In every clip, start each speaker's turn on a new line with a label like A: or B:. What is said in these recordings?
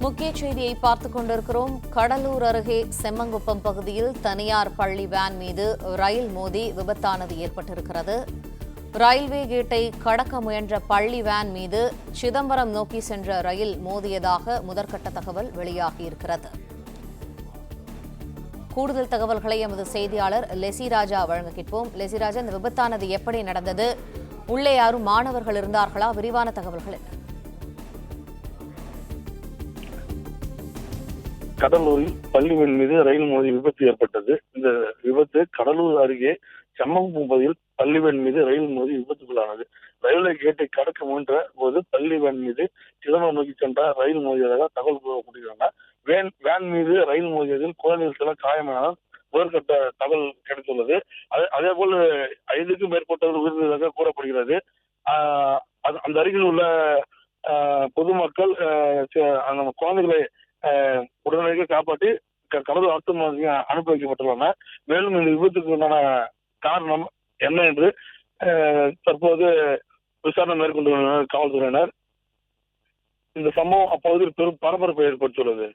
A: முக்கிய செய்தியை பார்த்துக் கொண்டிருக்கிறோம். கடலூர் அருகே செம்மங்குப்பம் பகுதியில் தனியார் பள்ளி வேன் மீது ரயில் மோதி விபத்தானது ஏற்பட்டிருக்கிறது. ரயில்வே கேட்டை கடக்க முயன்ற பள்ளி வேன் மீது சிதம்பரம் நோக்கி சென்ற ரயில் மோதியதாக முதற்கட்ட தகவல் வெளியாகியிருக்கிறது. கூடுதல் தகவல்களை எமது செய்தியாளர் லெசிராஜா வழங்க கேட்போம். லெசிராஜா, இந்த விபத்தானது எப்படி நடந்தது? உள்ளே யாரும் மாணவர்கள் இருந்தார்களா? விரிவான தகவல்கள் என்ன?
B: கடலூரில் பள்ளி வேன் மீது ரயில் மோதி விபத்து ஏற்பட்டது. இந்த விபத்து கடலூர் அருகே செம்மங்குப்பம் பகுதியில் பள்ளி வேன் மீது ரயில் மோதி விபத்துக்குள்ளானது. ரயில்வே கேட்டை கடக்க முயன்ற போது பள்ளி வேன் மீது சிதம்பரம் நோக்கி சென்ற ரயில் மோதியதாக தகவல் கூறுகிறாங்க. வேன் மீது ரயில் மோதியதில் குழந்தைகள் சில காயமானால் முதற்கட்ட தகவல் கிடைத்துள்ளது. அதே போல் 5க்கும் மேற்பட்டவர்கள் உயிரிழந்ததாக கூறப்படுகிறது. அந்த அருகில் உள்ள பொதுமக்கள் அந்த குழந்தைகளை உடனடியாக காப்பாற்றி கடலூர் அரசு மருத்துவமனைக்கு அனுப்பி வைக்கப்பட்டுள்ளன. மேலும் இந்த விபத்துக்கு உண்டான காரணம் என்ன என்று தற்போது விசாரணை மேற்கொண்டுள்ளனர் காவல்துறையினர். இந்த சம்பவம் அப்பகுதியில் பெரும் பரபரப்பை ஏற்படுத்தியுள்ளது.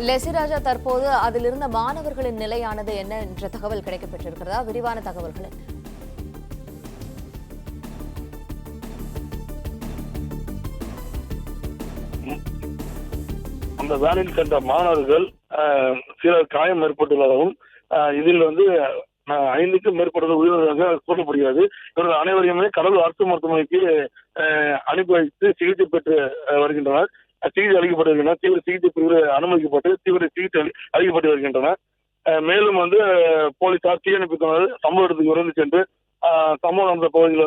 A: லெசிராஜா, தற்போது அதிலிருந்த மாணவர்களின் நிலையானது என்ன என்ற தகவல் கிடைக்கப்பட்டிருக்கிறதா? விரிவான தகவல்கள் என்ன?
B: அந்த வேனில் சென்ற மாணவர்கள் சிலர் காயம் ஏற்பட்டுள்ளதாகவும் இதில் 5க்கும் மேற்பட்டவர்கள் உயிரிழந்ததாக கூறப்படுகிறது. இவர்கள் அனைவரையுமே கடலூர் அரசு மருத்துவமனைக்கு அனுப்பி வைத்து சிகிச்சை பெற்று வருகின்றனர். சிகிச்சை அளிக்கப்பட்டு வருகின்றனர். தீவிர சிகிச்சை பிரிவு அனுமதிக்கப்பட்டு தீவிர சிகிச்சை அளிக்கப்பட்டு வருகின்றனர். மேலும் போலீசார் தீயணைப்புத்துறையினர் சம்பவ இடத்துக்கு விரைந்து சென்று சம்பவம் நடந்த பகுதியில்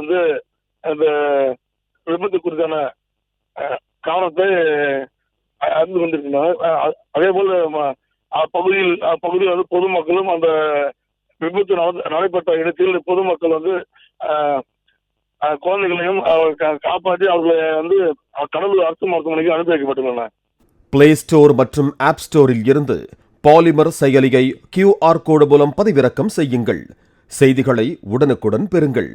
B: இந்த விபத்து குறித்தான காரணத்தை அறிந்து கொண்டிருக்கின்றனர். அதே போல் அப்பகுதியில் பொதுமக்களும் அந்த விபத்து நடைபெற்ற இடத்தில் பொதுமக்கள் குழந்தைகளையும் காப்பாற்றி அவர்களை கடலூர் அரசு மருத்துவமனைக்கு அனுப்பி வைக்கப்பட்டுள்ளனர்.
C: பிளே ஸ்டோர் மற்றும் ஆப் ஸ்டோரில் இருந்து பாலிமர் செயலியை QR கோடு மூலம் பதிவிறக்கம் செய்யுங்கள். செய்திகளை உடனுக்குடன் பெறுங்கள்.